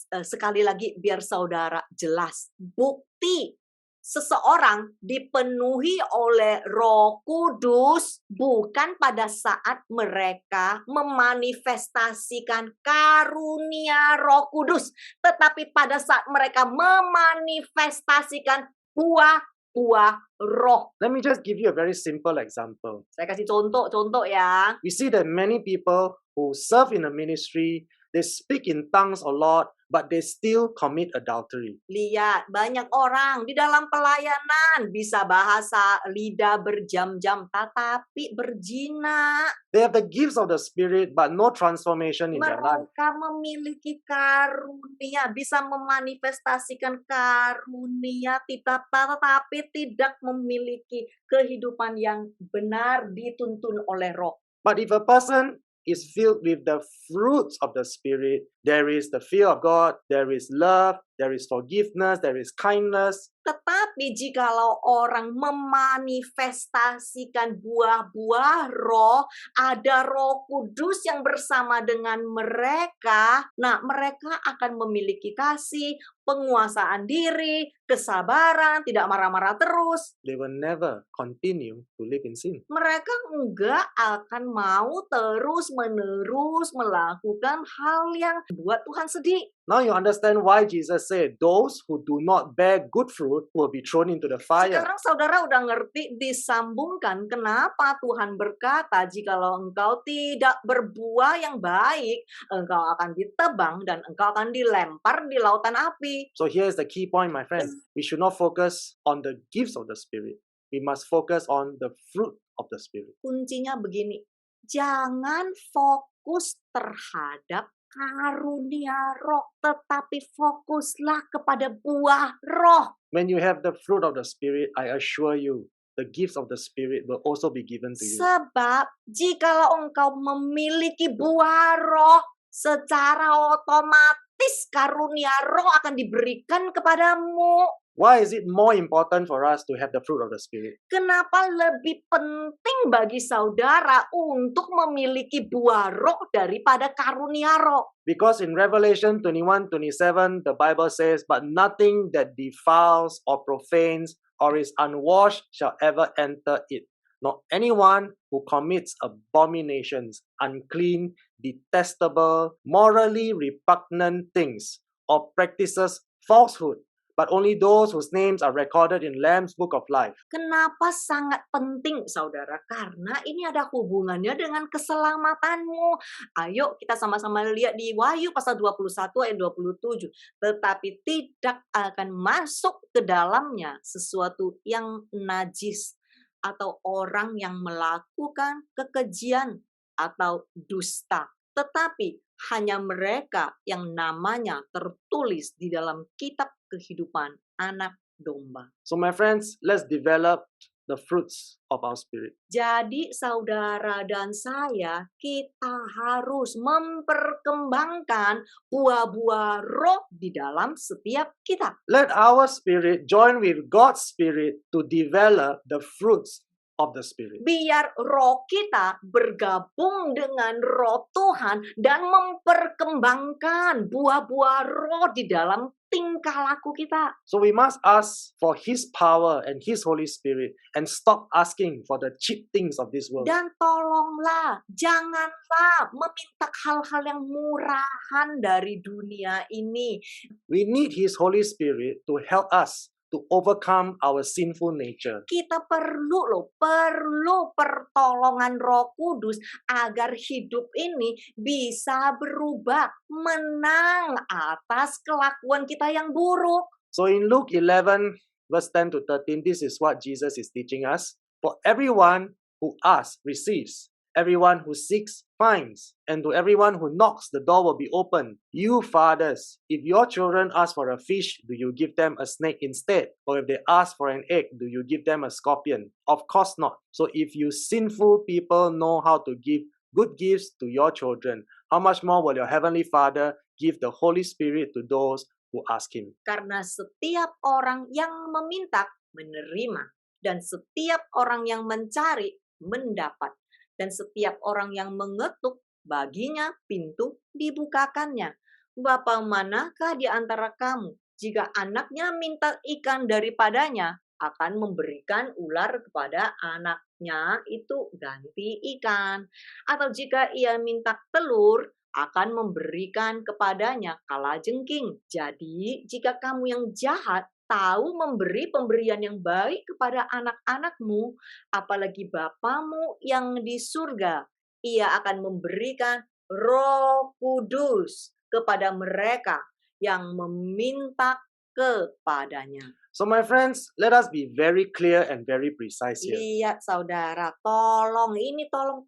sekali lagi biar saudara jelas. Bukti seseorang dipenuhi oleh Roh Kudus bukan pada saat mereka memanifestasikan karunia Roh Kudus, tetapi pada saat mereka memanifestasikan buah roh. Let me just give you a very simple example. Saya kasih contoh ya. We see that many people who serve in a ministry, they speak in tongues a lot, but they still commit adultery. Lihat, banyak orang di dalam pelayanan bisa bahasa lidah berjam-jam, tetapi berzina. They have the gifts of the Spirit, but no transformation in their life. Mereka memiliki karunia, bisa memanifestasikan karunia, tetapi tidak memiliki kehidupan yang benar dituntun oleh roh. But if a person is filled with the fruits of the Spirit, there is the fear of God, there is love, there is forgiveness, there is kindness. Tetapi jikalau orang memanifestasikan buah-buah roh, ada Roh Kudus yang bersama dengan mereka, nah mereka akan memiliki kasih, penguasaan diri, kesabaran, tidak marah-marah terus. They will never continue to live in sin. Mereka enggak akan mau terus-menerus melakukan hal yang buat Tuhan sedih. Now you understand why Jesus said, those who do not bear good fruit will be thrown into the fire. Sekarang saudara udah ngerti disambungkan kenapa Tuhan berkata jikalau engkau tidak berbuah yang baik, engkau akan ditebang dan engkau akan dilempar di lautan api. So here's the key point, my friend. We should not focus on the gifts of the Spirit. We must focus on the fruit of the Spirit. Kuncinya begini, jangan fokus terhadap karunia roh, tetapi fokuslah kepada buah roh. When you have the fruit of the Spirit, I assure you, the gifts of the Spirit will also be given to you. Sebab jikalau engkau memiliki buah roh, secara otomatis karunia roh akan diberikan kepadamu. Why is it more important for us to have the fruit of the Spirit? Kenapa lebih penting bagi saudara untuk memiliki buah roh daripada karunia roh? Because in Revelation 21:27, the Bible says, "But nothing that defiles or profanes or is unwashed shall ever enter it, nor anyone who commits abominations, unclean, detestable, morally repugnant things, or practices falsehood, but only those whose names are recorded in Lamb's book of life." Kenapa sangat penting, saudara? Karena ini ada hubungannya dengan keselamatanmu. Ayo kita sama-sama lihat di Wahyu pasal 21 ayat 27. Tetapi tidak akan masuk ke dalamnya sesuatu yang najis atau orang yang melakukan kekejian atau dusta. Tetapi hanya mereka yang namanya tertulis di dalam kitab kehidupan anak domba. So, my friends, let's develop the fruits of our spirit. Jadi saudara dan saya, kita harus memperkembangkan buah-buah roh di dalam setiap kita. Let our spirit join with God's spirit to develop the fruits of the Spirit. Biar roh kita bergabung dengan roh Tuhan dan memperkembangkan buah-buah roh di dalam tingkah laku kita. So we must ask for His power and His Holy Spirit and stop asking for the cheap things of this world. Dan tolonglah, janganlah meminta hal-hal yang murahan dari dunia ini. We need His Holy Spirit to help us to overcome our sinful nature. Kita perlu pertolongan Roh Kudus agar hidup ini bisa berubah, menang atas kelakuan kita yang buruk. So in Luke 11 verse 10 to 13, this is what Jesus is teaching us. For everyone who asks receives, everyone who seeks finds, and to everyone who knocks the door will be opened. You fathers, if your children ask for a fish, do you give them a snake instead? Or if they ask for an egg, do you give them a scorpion? Of course not. So if you sinful people know how to give good gifts to your children, how much more will your heavenly Father give the Holy Spirit to those who ask Him? Karena setiap orang yang meminta menerima, dan setiap orang yang mencari mendapat, dan setiap orang yang mengetuk baginya pintu dibukakannya. Bapa manakah di antara kamu jika anaknya minta ikan daripadanya akan memberikan ular kepada anaknya itu ganti ikan, atau jika ia minta telur akan memberikan kepadanya kalajengking. Jadi jika kamu yang jahat tahu memberi pemberian yang baik kepada anak-anakmu, apalagi Bapamu yang di surga, Ia akan memberikan Roh Kudus kepada mereka yang meminta kepadanya. So my friends, let us be very clear and very precise here. Lihat saudara, tolong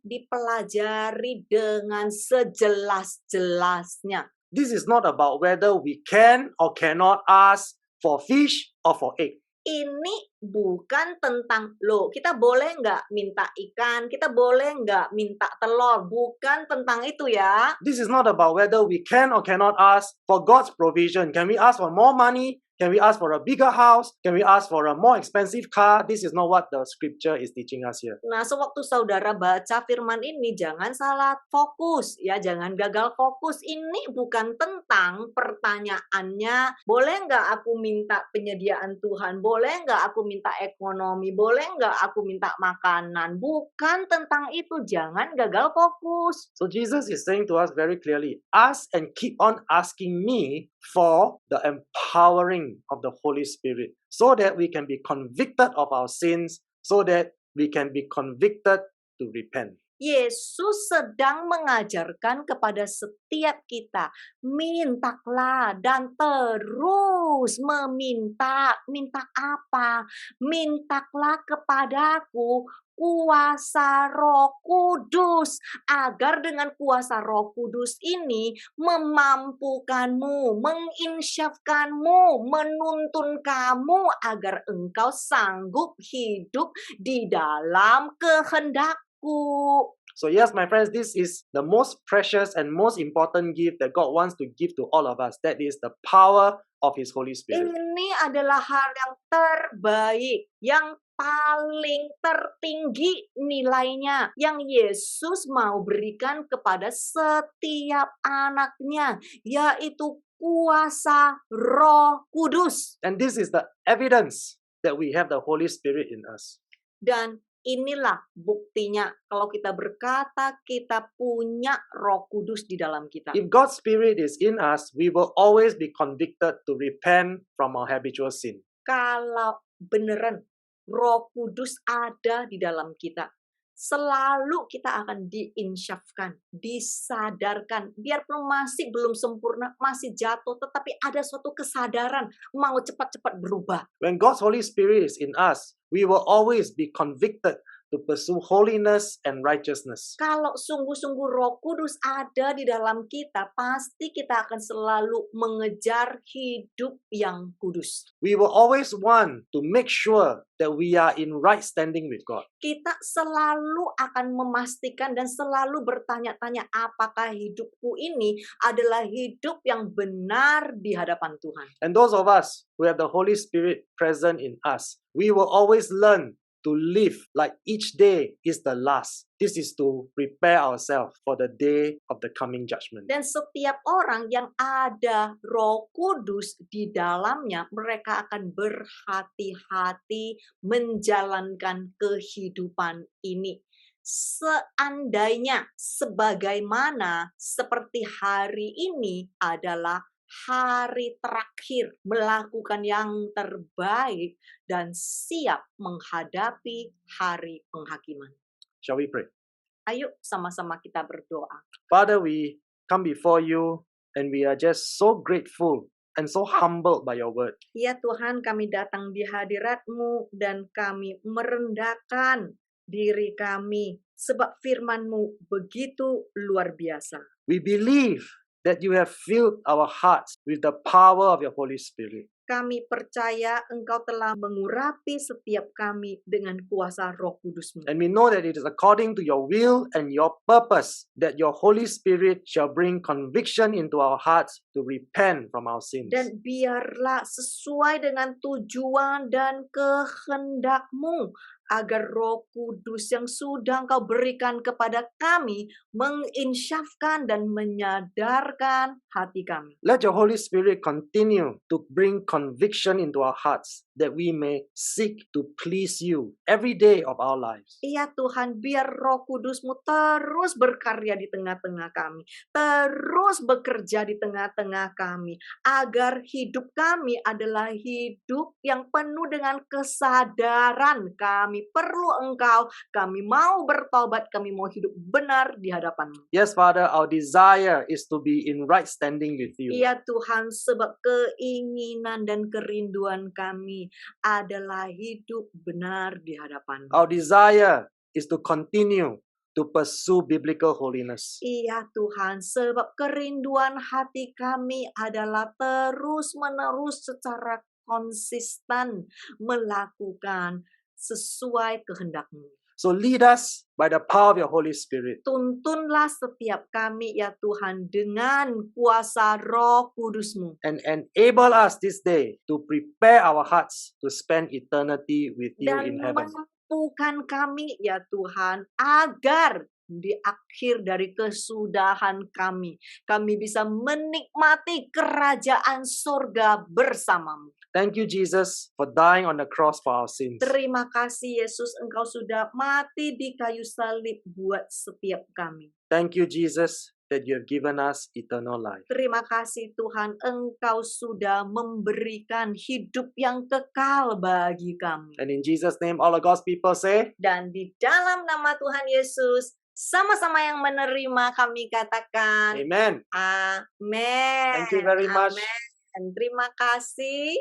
dipelajari dengan sejelas-jelasnya. This is not about whether we can or cannot ask for fish or for egg. Ini bukan tentang, kita boleh nggak minta ikan, kita boleh nggak minta telur, bukan tentang itu ya. This is not about whether we can or cannot ask for God's provision. Can we ask for more money? Can we ask for a bigger house? Can we ask for a more expensive car? This is not what the scripture is teaching us here. Nah, sewaktu saudara baca firman ini, jangan salah fokus, ya, jangan gagal fokus. Ini bukan tentang pertanyaannya, boleh nggak aku minta penyediaan Tuhan? Boleh nggak aku minta ekonomi? Boleh nggak aku minta makanan? Bukan tentang itu, jangan gagal fokus. So Jesus is saying to us very clearly, ask and keep on asking me for the empowering of the Holy Spirit, so that we can be convicted of our sins, so that we can be convicted to repent. Yesus sedang mengajarkan kepada setiap kita, mintalah dan terus meminta. Minta apa? Mintalah kepadaku kuasa Roh Kudus, agar dengan kuasa Roh Kudus ini memampukanmu, menginsyafkanmu, menuntun kamu agar engkau sanggup hidup di dalam kehendak. So yes, my friends, this is the most precious and most important gift that God wants to give to all of us. That is the power of His Holy Spirit. Ini adalah hal yang terbaik, yang paling tertinggi nilainya, yang Yesus mau berikan kepada setiap anaknya, yaitu kuasa Roh Kudus. And this is the evidence that we have the Holy Spirit in us. Dan inilah buktinya kalau kita berkata kita punya Roh Kudus di dalam kita. If God's Spirit is in us, we will always be convicted to repent from our habitual sin. Kalau beneran Roh Kudus ada di dalam kita, selalu kita akan diinsyafkan, disadarkan. Biarpun masih belum sempurna, masih jatuh, tetapi ada suatu kesadaran mau cepat-cepat berubah. When God's Holy Spirit is in us, we will always be convicted to pursue holiness and righteousness. Kalau sungguh-sungguh Roh Kudus ada di dalam kita, pasti kita akan selalu mengejar hidup yang kudus. We will always want to make sure that we are in right standing with God. Kita selalu akan memastikan dan selalu bertanya-tanya apakah hidupku ini adalah hidup yang benar di hadapan Tuhan. And those of us who have the Holy Spirit present in us, we will always learn to live like each day is the last. This is to prepare ourselves for the day of the coming judgment. Dan setiap orang yang ada Roh Kudus di dalamnya, mereka akan berhati-hati menjalankan kehidupan ini. Seandainya sebagaimana seperti hari ini adalah hari terakhir melakukan yang terbaik dan siap menghadapi hari penghakiman. Shall we pray? Ayo sama-sama kita berdoa. Father, we come before you and we are just so grateful and so humbled by your word. Ya Tuhan, kami datang di hadirat-Mu dan kami merendahkan diri kami sebab firman-Mu begitu luar biasa. We believe that you have filled our hearts with the power of your Holy Spirit. Kami percaya Engkau telah mengurapi setiap kami dengan kuasa Roh Kudus-Mu. And we know that it is according to your will and your purpose that your Holy Spirit shall bring conviction into our hearts to repent from our sins. Dan biarlah sesuai dengan tujuan dan kehendak-Mu, agar Roh Kudus yang sudah Engkau berikan kepada kami menginsyafkan dan menyadarkan hati kami. Let your Holy Spirit continue to bring conviction into our hearts that we may seek to please you every day of our lives. Iya Tuhan, biar Roh Kudus-Mu terus berkarya di tengah-tengah kami, terus bekerja di tengah-tengah kami, agar hidup kami adalah hidup yang penuh dengan kesadaran kami perlu Engkau, kami mau bertobat, kami mau hidup benar di hadapan-Mu. Yes, Father, our desire is to be in right standing with you. Iya Tuhan, sebab keinginan dan kerinduan kami adalah hidup benar di hadapan-Mu. Our desire is to continue to pursue biblical holiness. Iya Tuhan, sebab kerinduan hati kami adalah terus-menerus secara konsisten melakukan sesuai kehendak-Mu. So lead us by the power of your Holy Spirit. Tuntunlah setiap kami ya Tuhan dengan kuasa Roh Kudus-Mu. And enable us this day to prepare our hearts to spend eternity with you Dan in heaven. mampukan kami ya Tuhan agar di akhir dari kesudahan kami bisa menikmati kerajaan surga bersama-Mu. Thank you, Jesus, for dying on the cross for our sins. Terima kasih Yesus, Engkau sudah mati di kayu salib buat setiap kami. Thank you, Jesus, that you have given us eternal life. Terima kasih Tuhan, Engkau sudah memberikan hidup yang kekal bagi kami. And in Jesus' name, all of God's people say, Dan di dalam nama Tuhan Yesus, sama-sama yang menerima kami katakan, Amen. Amin. Thank you very much. Amin. Dan terima kasih.